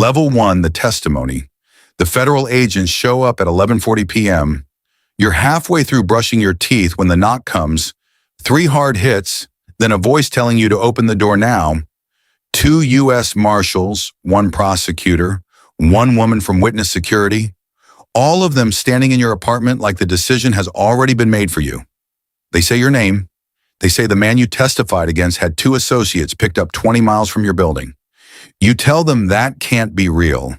Level 1, the testimony. The federal agents show up at 11:40 p.m. You're halfway through brushing your teeth when the knock comes, 3 hard hits, then a voice telling you to open the door now. 2 U.S. Marshals, 1 prosecutor, 1 woman from witness security, all of them standing in your apartment like the decision has already been made for you. They say your name. They say the man you testified against had 2 associates picked up 20 miles from your building. You tell them that can't be real.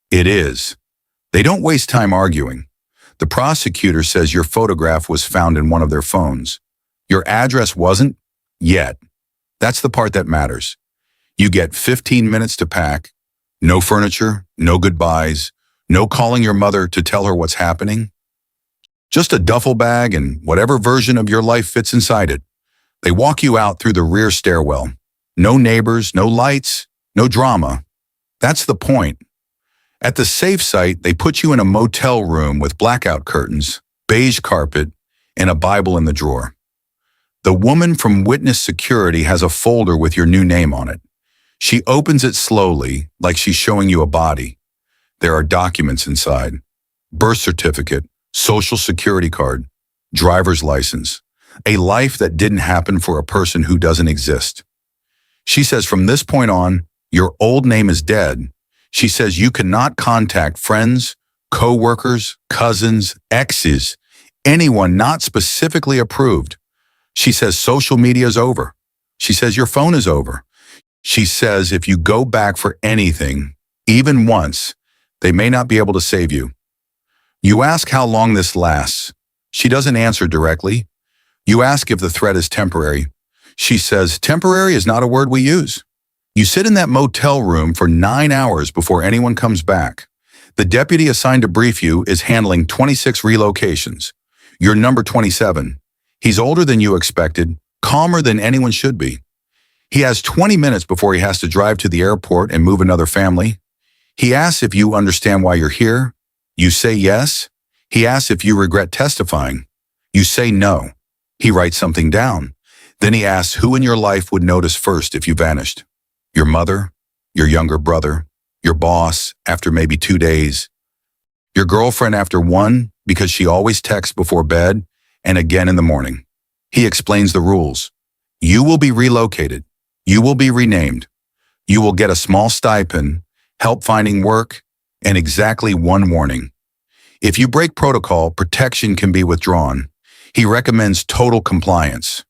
It is. They don't waste time arguing. The prosecutor says your photograph was found in one of their phones. Your address wasn't? Yet. That's the part that matters. You get 15 minutes to pack. No furniture, no goodbyes, no calling your mother to tell her what's happening. Just a duffel bag and whatever version of your life fits inside it. They walk you out through the rear stairwell. No neighbors, no lights, no drama. That's the point. At the safe site, they put you in a motel room with blackout curtains, beige carpet, and a Bible in the drawer. The woman from witness security has a folder with your new name on it. She opens it slowly, like she's showing you a body. There are documents inside. Birth certificate, social security card, driver's license. A life that didn't happen for a person who doesn't exist. She says from this point on, your old name is dead. She says you cannot contact friends, co-workers, cousins, exes, anyone not specifically approved. She says social media is over. She says your phone is over. She says if you go back for anything, even once, they may not be able to save you. You ask how long this lasts. She doesn't answer directly. You ask if the threat is temporary. She says temporary is not a word we use. You sit in that motel room for 9 hours before anyone comes back. The deputy assigned to brief you is handling 26 relocations. You're number 27. He's older than you expected, calmer than anyone should be. He has 20 minutes before he has to drive to the airport and move another family. He asks if you understand why you're here. You say yes. He asks if you regret testifying. You say no. He writes something down. Then he asks who in your life would notice first if you vanished. Your mother, your younger brother, your boss after maybe 2 days, your girlfriend after 1 because she always texts before bed and again in the morning. He explains the rules. You will be relocated. You will be renamed. You will get a small stipend, help finding work, and exactly 1 warning. If you break protocol, protection can be withdrawn. He recommends total compliance.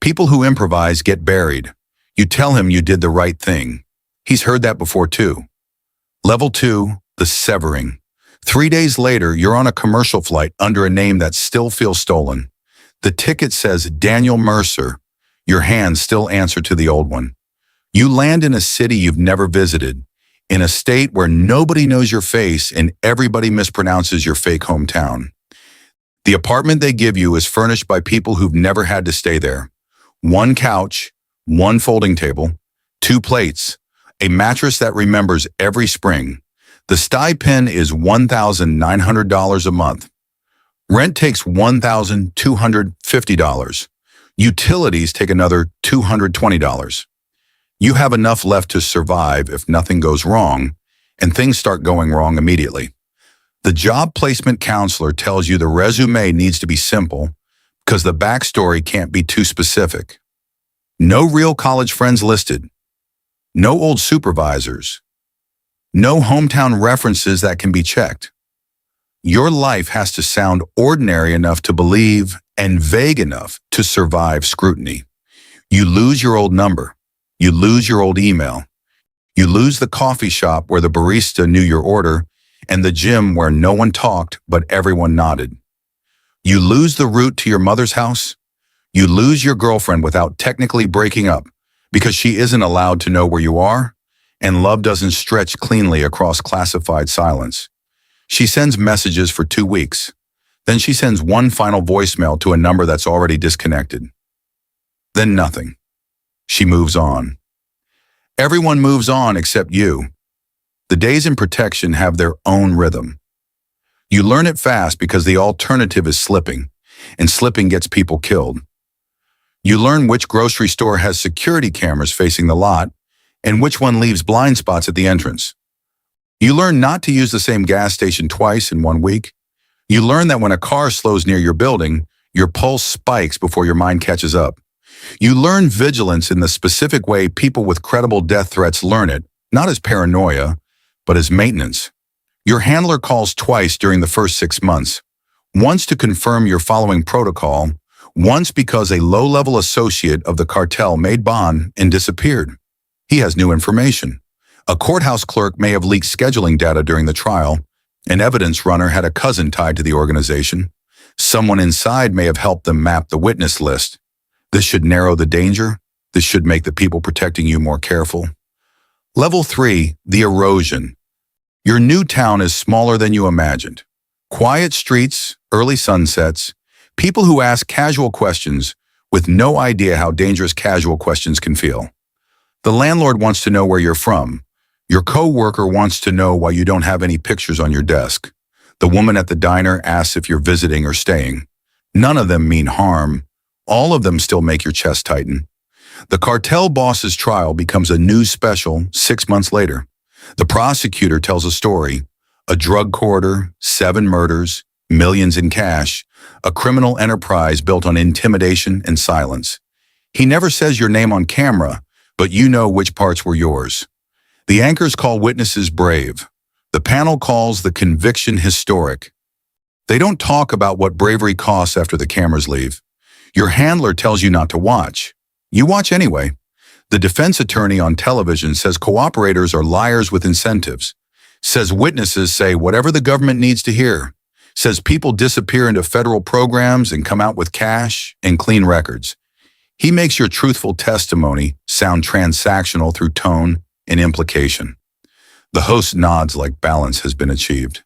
People who improvise get buried. You tell him you did the right thing. He's heard that before too. Level 2, the severing. 3 days later, you're on a commercial flight under a name that still feels stolen. The ticket says Daniel Mercer. Your hands still answer to the old one. You land in a city you've never visited, in a state where nobody knows your face and everybody mispronounces your fake hometown. The apartment they give you is furnished by people who've never had to stay there. 1 couch, 1 folding table, 2 plates, a mattress that remembers every spring. The stipend is $1,900 a month. Rent takes $1,250. Utilities take another $220. You have enough left to survive if nothing goes wrong, and things start going wrong immediately. The job placement counselor tells you the resume needs to be simple because the backstory can't be too specific. No real college friends listed. No old supervisors. No hometown references that can be checked. Your life has to sound ordinary enough to believe and vague enough to survive scrutiny. You lose your old number. You lose your old email. You lose the coffee shop where the barista knew your order and the gym where no one talked but everyone nodded. You lose the route to your mother's house. You lose your girlfriend without technically breaking up because she isn't allowed to know where you are, and love doesn't stretch cleanly across classified silence. She sends messages for 2 weeks. Then she sends one final voicemail to a number that's already disconnected. Then nothing. She moves on. Everyone moves on except you. The days in protection have their own rhythm. You learn it fast because the alternative is slipping, and slipping gets people killed. You learn which grocery store has security cameras facing the lot and which one leaves blind spots at the entrance. You learn not to use the same gas station twice in 1 week. You learn that when a car slows near your building, your pulse spikes before your mind catches up. You learn vigilance in the specific way people with credible death threats learn it, not as paranoia, but as maintenance. Your handler calls twice during the first 6 months. Once to confirm you're following protocol, once because a low-level associate of the cartel made bond and disappeared. He has new information. A courthouse clerk may have leaked scheduling data during the trial. An evidence runner had a cousin tied to the organization. Someone inside may have helped them map the witness list. This should narrow the danger. This should make the people protecting you more careful. Level 3, the erosion. Your new town is smaller than you imagined. Quiet streets, early sunsets, people who ask casual questions with no idea how dangerous casual questions can feel. The landlord wants to know where you're from. Your co-worker wants to know why you don't have any pictures on your desk. The woman at the diner asks if you're visiting or staying. None of them mean harm. All of them still make your chest tighten. The cartel boss's trial becomes a news special 6 months later. The prosecutor tells a story. A drug corridor, 7 murders, millions in cash, a criminal enterprise built on intimidation and silence. He never says your name on camera, but you know which parts were yours. The anchors call witnesses brave. The panel calls the conviction historic. They don't talk about what bravery costs after the cameras leave. Your handler tells you not to watch. You watch anyway. The defense attorney on television says cooperators are liars with incentives. Says witnesses say whatever the government needs to hear. Says people disappear into federal programs and come out with cash and clean records. He makes your truthful testimony sound transactional through tone and implication. The host nods like balance has been achieved.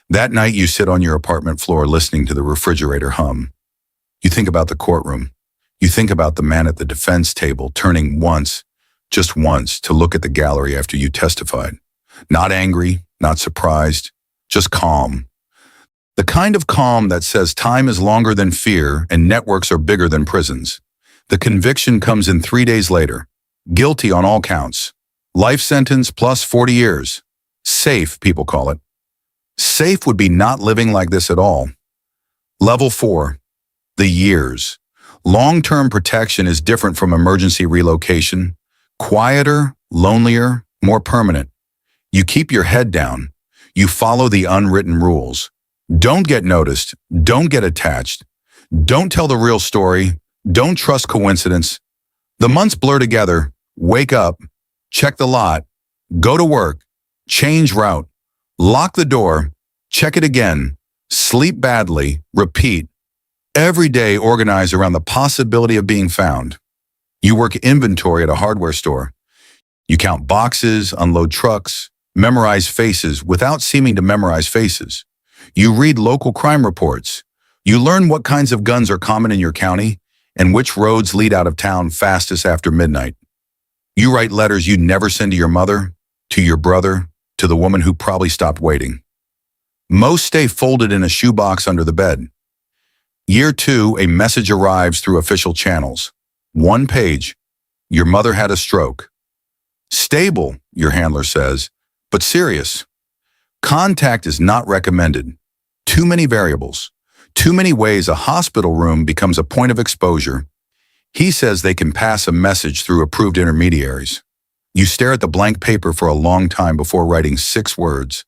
That night you sit on your apartment floor listening to the refrigerator hum. You think about the courtroom. You think about the man at the defense table turning once, just once, to look at the gallery after you testified. Not angry, not surprised, just calm. The kind of calm that says time is longer than fear and networks are bigger than prisons. The conviction comes in 3 days later. Guilty on all counts. Life sentence plus 40 years. Safe, people call it. Safe would be not living like this at all. Level 4. The years. Long-term protection is different from emergency relocation. Quieter, lonelier, more permanent. You keep your head down. You follow the unwritten rules. Don't get noticed. Don't get attached. Don't tell the real story. Don't trust coincidence. The months blur together. Wake up. Check the lot. Go to work. Change route. Lock the door. Check it again. Sleep badly. Repeat. Every day organize around the possibility of being found. You work inventory at a hardware store. You count boxes, unload trucks, memorize faces without seeming to memorize faces. You read local crime reports. You learn what kinds of guns are common in your county and which roads lead out of town fastest after midnight. You write letters you'd never send to your mother, to your brother, to the woman who probably stopped waiting. Most stay folded in a shoebox under the bed. Year 2, a message arrives through official channels. 1 page. Your mother had a stroke. Stable, your handler says, but serious. Contact is not recommended. Too many variables. Too many ways a hospital room becomes a point of exposure. He says they can pass a message through approved intermediaries. You stare at the blank paper for a long time before writing 6 words.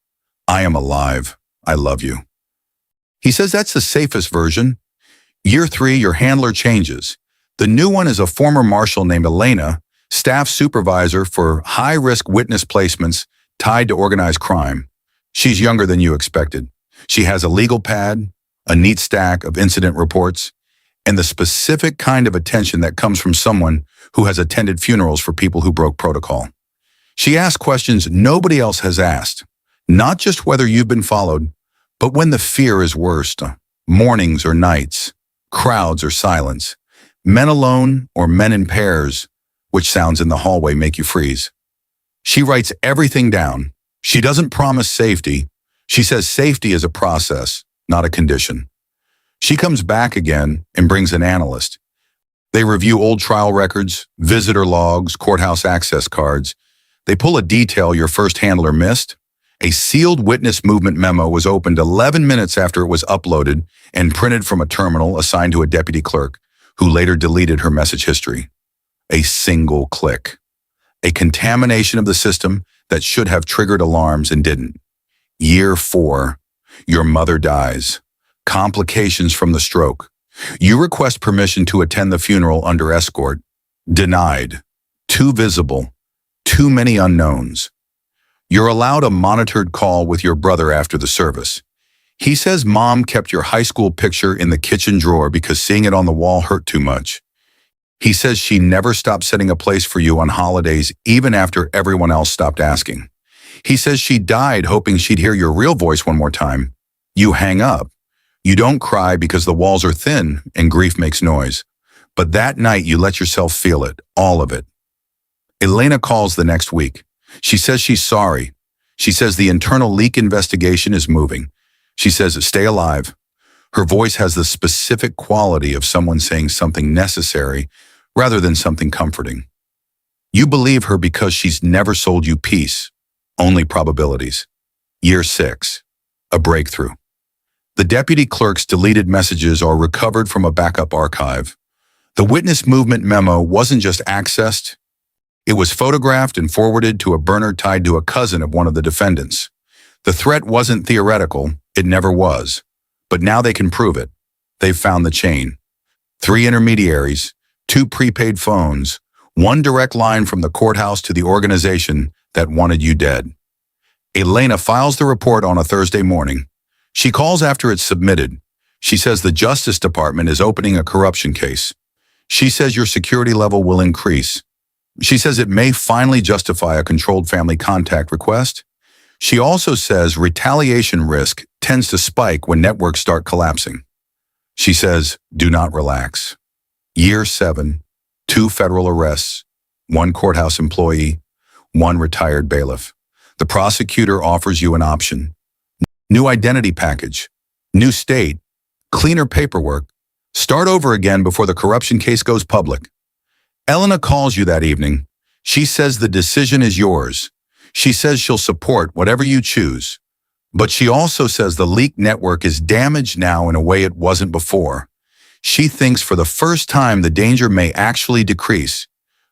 I am alive. I love you. He says that's the safest version. Year 3, your handler changes. The new one is a former marshal named Elena, staff supervisor for high-risk witness placements tied to organized crime. She's younger than you expected. She has a legal pad, a neat stack of incident reports, and the specific kind of attention that comes from someone who has attended funerals for people who broke protocol. She asks questions nobody else has asked, not just whether you've been followed, but when the fear is worst, mornings or nights, crowds or silence, men alone or men in pairs, which sounds in the hallway make you freeze. She writes everything down. She doesn't promise safety. She says safety is a process, not a condition. She comes back again and brings an analyst. They review old trial records, visitor logs, courthouse access cards. They pull a detail your first handler missed, A sealed witness movement memo was opened 11 minutes after it was uploaded and printed from a terminal assigned to a deputy clerk, who later deleted her message history. A single click. A contamination of the system that should have triggered alarms and didn't. Year 4. Your mother dies. Complications from the stroke. You request permission to attend the funeral under escort. Denied. Too visible. Too many unknowns. You're allowed a monitored call with your brother after the service. He says mom kept your high school picture in the kitchen drawer because seeing it on the wall hurt too much. He says she never stopped setting a place for you on holidays even after everyone else stopped asking. He says she died hoping she'd hear your real voice one more time. You hang up. You don't cry because the walls are thin and grief makes noise. But that night you let yourself feel it, all of it. Elena calls the next week. She says she's sorry. She says the internal leak investigation is moving. She says, stay alive. Her voice has the specific quality of someone saying something necessary rather than something comforting. You believe her because she's never sold you peace, only probabilities. Year 6. A breakthrough. The deputy clerk's deleted messages are recovered from a backup archive. The witness movement memo wasn't just accessed. It was photographed and forwarded to a burner tied to a cousin of one of the defendants. The threat wasn't theoretical. It never was. But now they can prove it. They've found the chain. 3 intermediaries, 2 prepaid phones, 1 direct line from the courthouse to the organization that wanted you dead. Elena files the report on a Thursday morning. She calls after it's submitted. She says the Justice Department is opening a corruption case. She says your security level will increase. She says it may finally justify a controlled family contact request. She also says retaliation risk tends to spike when networks start collapsing. She says, do not relax. Year 7, 2 federal arrests, 1 courthouse employee, 1 retired bailiff. The prosecutor offers you an option. New identity package, new state, cleaner paperwork, start over again before the corruption case goes public. Elena calls you that evening. She says the decision is yours. She says she'll support whatever you choose. But she also says the leak network is damaged now in a way it wasn't before. She thinks for the first time the danger may actually decrease.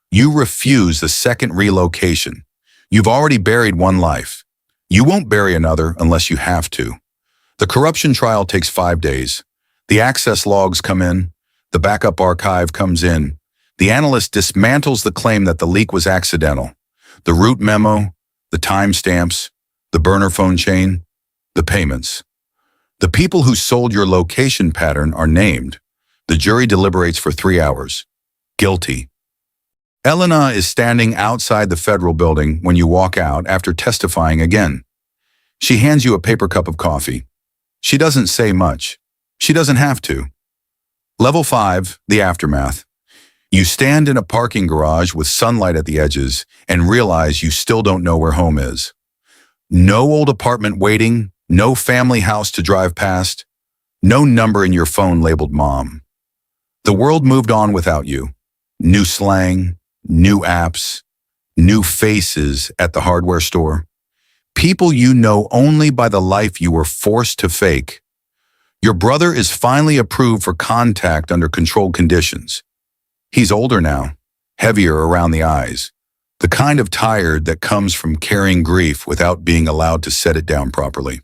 You refuse the second relocation. You've already buried 1 life. You won't bury another unless you have to. The corruption trial takes 5 days. The access logs come in. The backup archive comes in. The analyst dismantles the claim that the leak was accidental. The root memo, the timestamps, the burner phone chain, the payments. The people who sold your location pattern are named. The jury deliberates for 3 hours. Guilty. Elena is standing outside the federal building when you walk out after testifying again. She hands you a paper cup of coffee. She doesn't say much. She doesn't have to. Level 5, the aftermath. You stand in a parking garage with sunlight at the edges and realize you still don't know where home is. No old apartment waiting, no family house to drive past, no number in your phone labeled mom. The world moved on without you. New slang, new apps, new faces at the hardware store. People you know only by the life you were forced to fake. Your brother is finally approved for contact under controlled conditions. He's older now, heavier around the eyes, the kind of tired that comes from carrying grief without being allowed to set it down properly.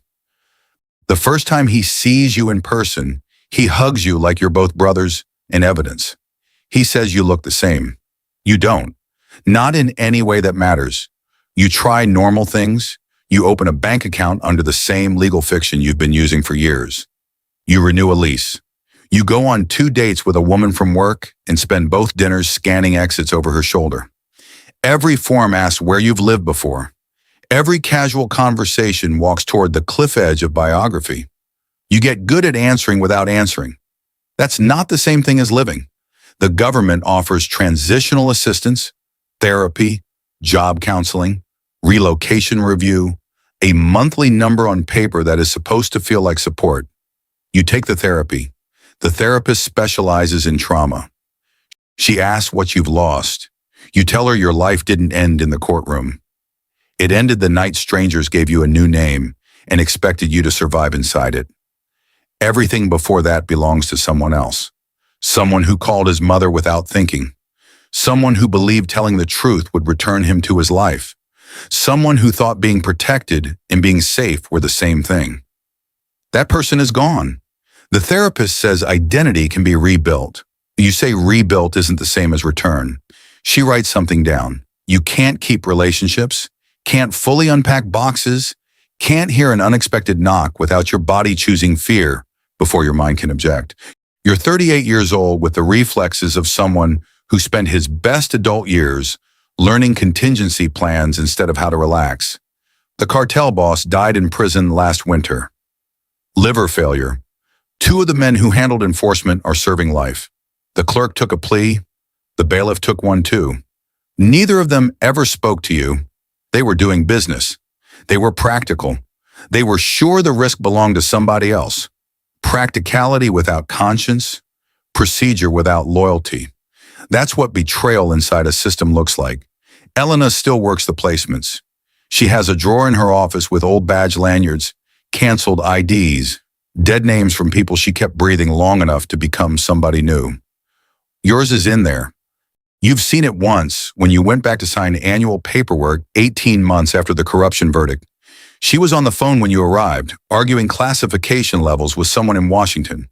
The first time he sees you in person, he hugs you like you're both brothers in evidence. He says you look the same. You don't. Not in any way that matters. You try normal things. You open a bank account under the same legal fiction you've been using for years. You renew a lease. You go on 2 dates with a woman from work and spend both dinners scanning exits over her shoulder. Every form asks where you've lived before. Every casual conversation walks toward the cliff edge of biography. You get good at answering without answering. That's not the same thing as living. The government offers transitional assistance, therapy, job counseling, relocation review, a monthly number on paper that is supposed to feel like support. You take the therapy. The therapist specializes in trauma. She asks what you've lost. You tell her your life didn't end in the courtroom. It ended the night strangers gave you a new name and expected you to survive inside it. Everything before that belongs to someone else. Someone who called his mother without thinking. Someone who believed telling the truth would return him to his life. Someone who thought being protected and being safe were the same thing. That person is gone. The therapist says identity can be rebuilt. You say rebuilt isn't the same as return. She writes something down. You can't keep relationships, can't fully unpack boxes, can't hear an unexpected knock without your body choosing fear before your mind can object. You're 38 years old with the reflexes of someone who spent his best adult years learning contingency plans instead of how to relax. The cartel boss died in prison last winter. Liver failure. 2 of the men who handled enforcement are serving life. The clerk took a plea. The bailiff took one too. Neither of them ever spoke to you. They were doing business. They were practical. They were sure the risk belonged to somebody else. Practicality without conscience, procedure without loyalty. That's what betrayal inside a system looks like. Elena still works the placements. She has a drawer in her office with old badge lanyards, canceled IDs, dead names from people she kept breathing long enough to become somebody new. Yours is in there. You've seen it once when you went back to sign annual paperwork 18 months after the corruption verdict. She was on the phone when you arrived, arguing classification levels with someone in Washington.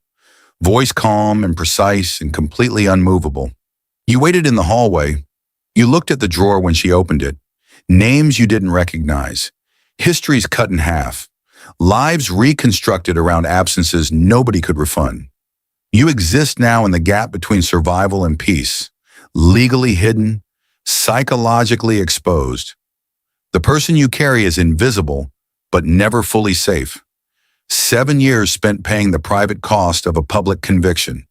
Voice calm and precise and completely unmovable. You waited in the hallway. You looked at the drawer when she opened it. Names you didn't recognize. Histories cut in half. Lives reconstructed around absences nobody could refund. You exist now in the gap between survival and peace. Legally hidden, psychologically exposed. The person you carry is invisible, but never fully safe. 7 years spent paying the private cost of a public conviction,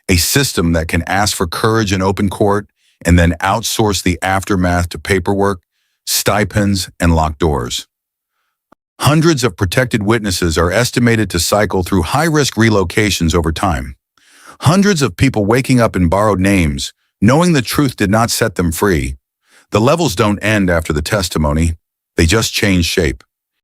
a system that can ask for courage in open court and then outsource the aftermath to paperwork, stipends, and locked doors. Hundreds of protected witnesses are estimated to cycle through high-risk relocations over time. Hundreds of people waking up in borrowed names, knowing the truth did not set them free. The levels don't end after the testimony, they just change shape.